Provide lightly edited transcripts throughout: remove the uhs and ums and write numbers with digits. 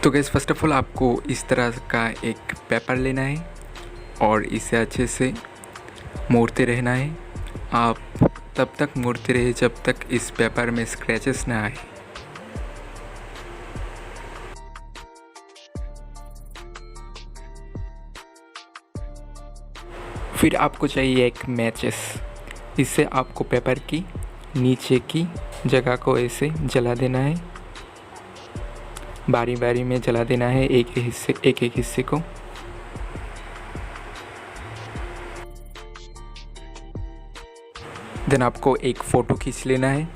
तो gas first of all आपको इस तरह का एक पेपर लेना है और इसे अच्छे से मोड़ते रहना है। आप तब तक मोड़ते रहे जब तक इस पेपर में स्क्रैचेस ना आए। फिर आपको चाहिए एक मैचेस। इससे आपको पेपर की नीचे की जगह को ऐसे जला देना है, बारी बारी में जला देना है एक एक हिस्से को। देन आपको एक फ़ोटो खींच लेना है।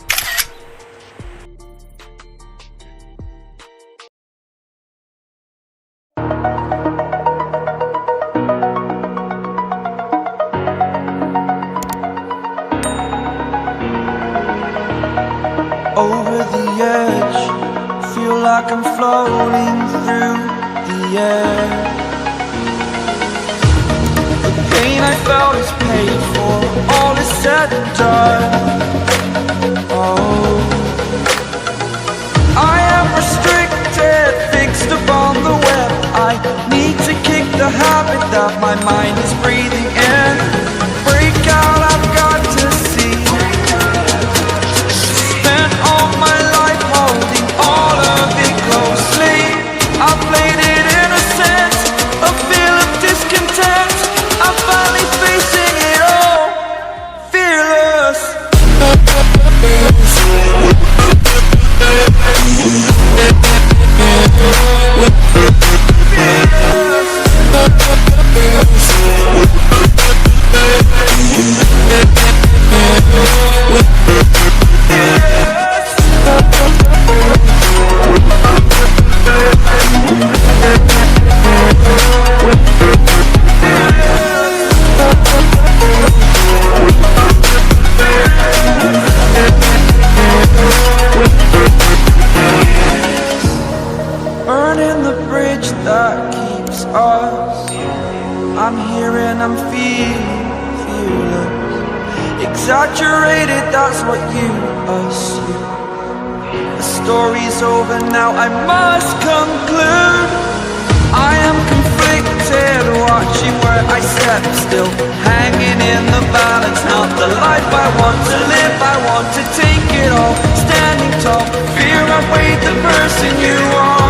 Over the edge, feel like I'm floating through the air. The pain I felt is paid for, all is said and done. Oh, I am restricted, fixed upon the web. I need to kick the habit that my mind is breathing in. Break out, I've got to see. Spent all my life holding all of it closely. I played it innocent, a feel of discontent. I'm finally facing it all, fearless. Burning the bridge that keeps us. I'm here and I'm feeling fearless. Exaggerated, that's what you assume. The story's over now, I must conclude. I am conflicted, watching where I step still, hanging in the balance. Not the life I want to live, I want to take it all. Standing tall, fear I've weighed the person you are.